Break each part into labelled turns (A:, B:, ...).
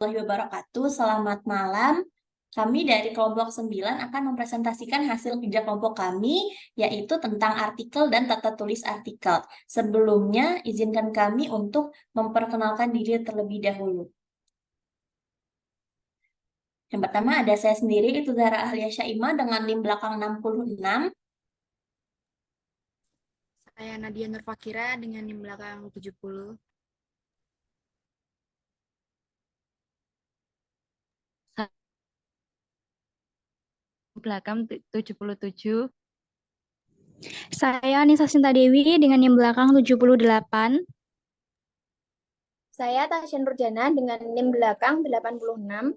A: Warahmatullahi wabarakatuh. Selamat malam. Kami dari kelompok 9 akan mempresentasikan hasil kerja kelompok kami, yaitu tentang artikel dan tata tulis artikel. Sebelumnya, izinkan kami untuk memperkenalkan diri terlebih dahulu. Yang pertama ada saya sendiri, itu Zahra Ahlia Syaimah dengan NIM belakang 66.
B: Saya Nadia Nurfakira dengan NIM belakang 70.
C: Belakang 77.
D: Saya Nisa Sinta Dewi dengan NIM belakang 78.
E: Saya Tasya Nurjana dengan NIM belakang 86.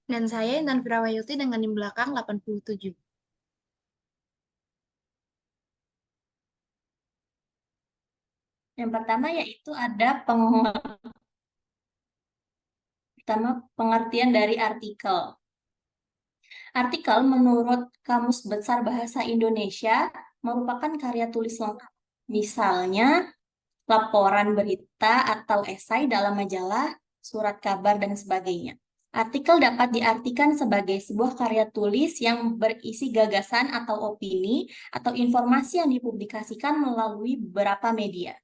B: Dan saya Intan Firawayuti dengan NIM belakang 87.
A: Yang pertama yaitu ada pengertian dari artikel. Artikel menurut Kamus Besar Bahasa Indonesia merupakan karya tulis lengkap. Misalnya, laporan berita atau esai dalam majalah, surat kabar, dan sebagainya. Artikel dapat diartikan sebagai sebuah karya tulis yang berisi gagasan atau opini atau informasi yang dipublikasikan melalui beberapa media.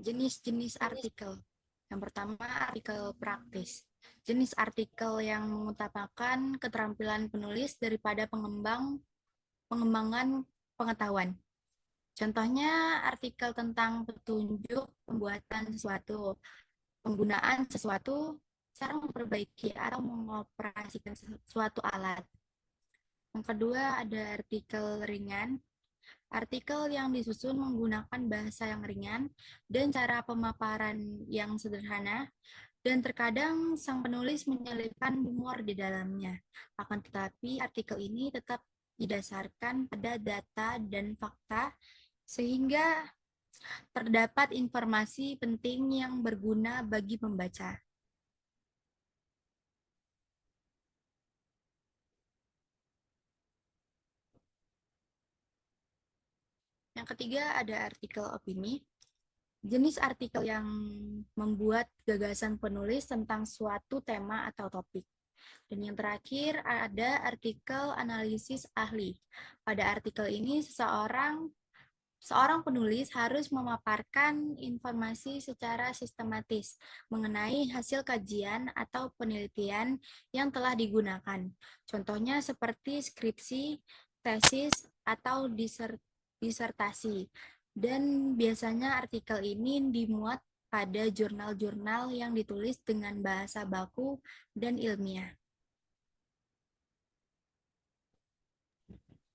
B: Jenis-jenis artikel. Yang pertama, artikel praktis. Jenis artikel yang mengutamakan keterampilan penulis daripada pengembangan pengetahuan. Contohnya, artikel tentang petunjuk pembuatan sesuatu, penggunaan sesuatu, cara memperbaiki atau mengoperasikan suatu alat. Yang kedua, ada artikel ringan. Artikel yang disusun menggunakan bahasa yang ringan dan cara pemaparan yang sederhana, dan terkadang sang penulis menyelipkan humor di dalamnya. Akan tetapi, artikel ini tetap didasarkan pada data dan fakta, sehingga terdapat informasi penting yang berguna bagi pembaca. Yang ketiga ada artikel opini. Jenis artikel yang membuat gagasan penulis tentang suatu tema atau topik. Dan yang terakhir ada artikel analisis ahli. Pada artikel ini seorang penulis harus memaparkan informasi secara sistematis mengenai hasil kajian atau penelitian yang telah digunakan. Contohnya seperti skripsi, tesis, atau disertasi. Dan biasanya artikel ini dimuat pada jurnal-jurnal yang ditulis dengan bahasa baku dan ilmiah.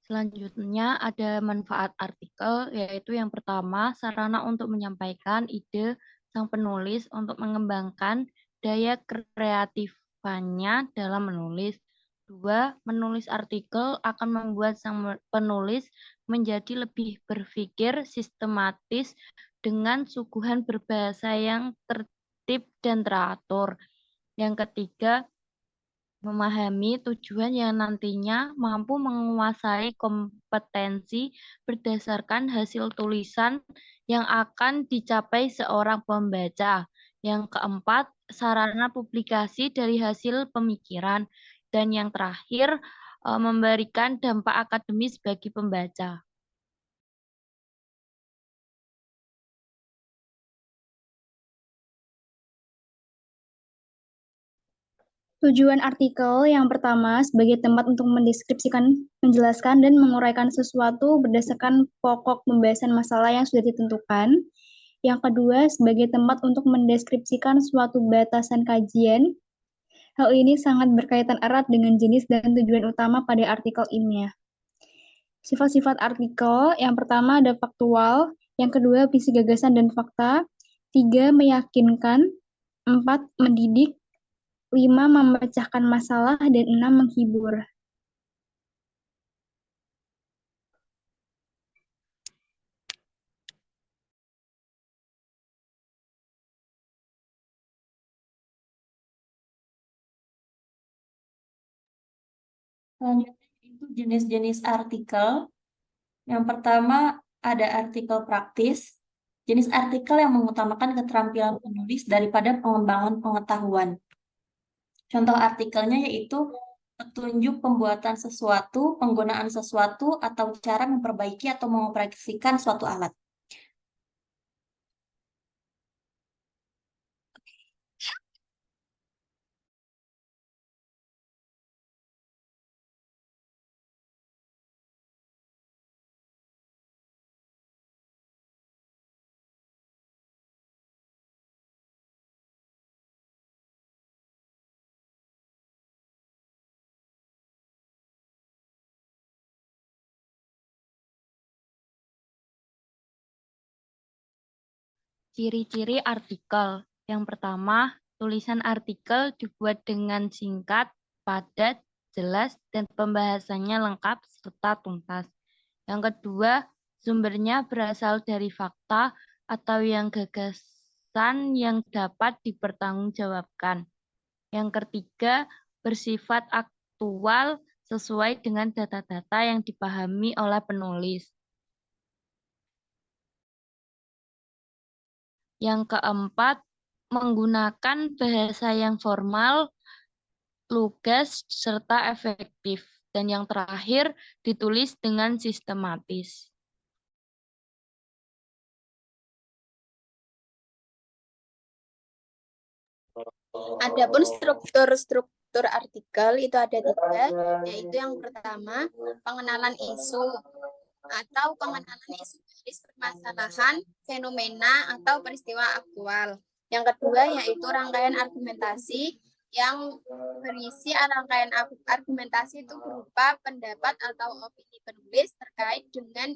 C: Selanjutnya ada manfaat artikel, yaitu yang pertama, sarana untuk menyampaikan ide sang penulis untuk mengembangkan daya kreatifannya dalam menulis. Dua, menulis artikel akan membuat sang penulis menjadi lebih berpikir sistematis dengan suguhan berbahasa yang tertib dan teratur. Yang ketiga, memahami tujuan yang nantinya mampu menguasai kompetensi berdasarkan hasil tulisan yang akan dicapai seorang pembaca. Yang keempat, sarana publikasi dari hasil pemikiran. Dan yang terakhir, memberikan dampak akademis bagi pembaca.
D: Tujuan artikel yang pertama sebagai tempat untuk mendeskripsikan, menjelaskan, dan menguraikan sesuatu berdasarkan pokok pembahasan masalah yang sudah ditentukan. Yang kedua, sebagai tempat untuk mendeskripsikan suatu batasan kajian. Hal ini sangat berkaitan erat dengan jenis dan tujuan utama pada artikel ilmiah. Sifat-sifat artikel, yang pertama ada faktual, yang kedua visi gagasan dan fakta, 3 meyakinkan, 4 mendidik, 5 memecahkan masalah, dan 6 menghibur.
A: Selanjutnya itu jenis-jenis artikel. Yang pertama ada artikel praktis, jenis artikel yang mengutamakan keterampilan penulis daripada pengembangan pengetahuan. Contoh artikelnya yaitu petunjuk pembuatan sesuatu, penggunaan sesuatu, atau cara memperbaiki atau mengoperasikan suatu alat.
C: Ciri-ciri artikel. Yang pertama, tulisan artikel dibuat dengan singkat, padat, jelas, dan pembahasannya lengkap serta tuntas. Yang kedua, sumbernya berasal dari fakta atau yang gagasan yang dapat dipertanggungjawabkan. Yang ketiga, bersifat aktual sesuai dengan data-data yang dipahami oleh penulis. Yang keempat, menggunakan bahasa yang formal, lugas, serta efektif. Dan yang terakhir, ditulis dengan sistematis.
E: Adapun struktur artikel itu ada 3, yaitu yang pertama pengenalan isu atau pengenalan isu garis permasalahan, fenomena atau peristiwa aktual. Yang kedua yaitu rangkaian argumentasi yang berisi rangkaian argumentasi itu berupa pendapat atau opini penulis terkait dengan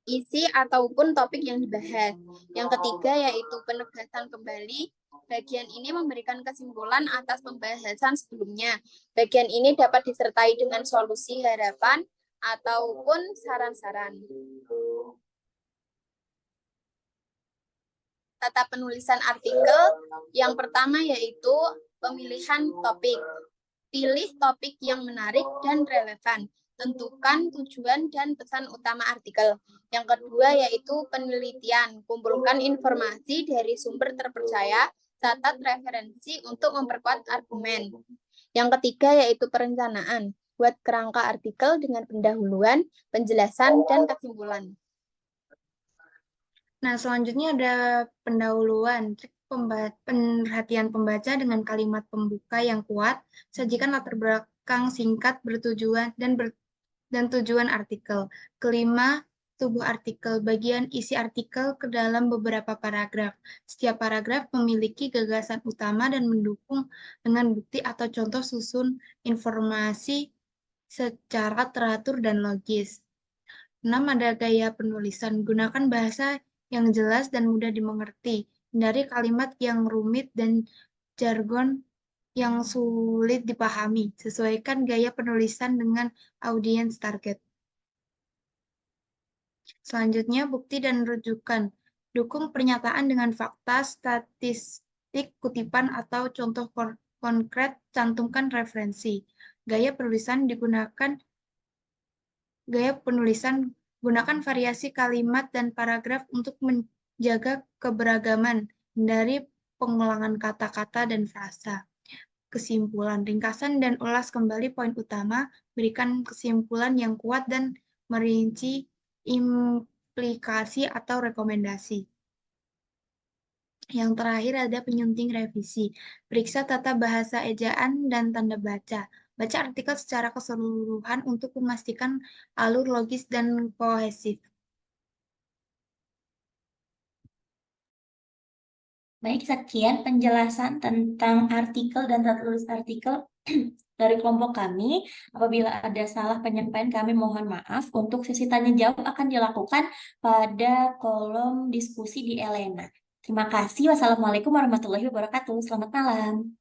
E: isi ataupun topik yang dibahas. Yang ketiga yaitu penegasan kembali. Bagian ini memberikan kesimpulan atas pembahasan sebelumnya. Bagian ini dapat disertai dengan solusi harapan ataupun saran-saran. Tata penulisan artikel yang pertama yaitu pemilihan topik. Pilih topik yang menarik dan relevan. Tentukan tujuan dan pesan utama artikel. Yang kedua yaitu penelitian. Kumpulkan informasi dari sumber terpercaya, catat referensi untuk memperkuat argumen. Yang ketiga yaitu perencanaan. Buat kerangka artikel dengan pendahuluan, penjelasan, dan kesimpulan.
D: Nah, selanjutnya ada pendahuluan. Perhatian pembaca dengan kalimat pembuka yang kuat, sajikan latar belakang singkat bertujuan dan tujuan artikel. Kelima, tubuh artikel, bagian isi artikel ke dalam beberapa paragraf. Setiap paragraf memiliki gagasan utama dan mendukung dengan bukti atau contoh susun informasi secara teratur dan logis. 6. Ada gaya penulisan. Gunakan bahasa yang jelas dan mudah dimengerti. Hindari kalimat yang rumit dan jargon yang sulit dipahami. Sesuaikan gaya penulisan dengan audiens target. Selanjutnya, bukti dan rujukan. Dukung pernyataan dengan fakta, statistik, kutipan, atau contoh konkret, cantumkan referensi. Gaya penulisan gunakan variasi kalimat dan paragraf untuk menjaga keberagaman, hindari pengulangan kata-kata dan frasa. Kesimpulan, ringkasan dan ulas kembali poin utama, berikan kesimpulan yang kuat dan merinci implikasi atau rekomendasi. Yang terakhir ada penyunting revisi. Periksa tata bahasa ejaan dan tanda baca. Baca artikel secara keseluruhan untuk memastikan alur logis dan kohesif.
A: Baik, sekian penjelasan tentang artikel dan tata tulis artikel dari kelompok kami. Apabila ada salah penyampaian kami mohon maaf. Untuk sesi tanya jawab akan dilakukan pada kolom diskusi di Elena. Terima kasih. Wassalamualaikum warahmatullahi wabarakatuh. Selamat malam.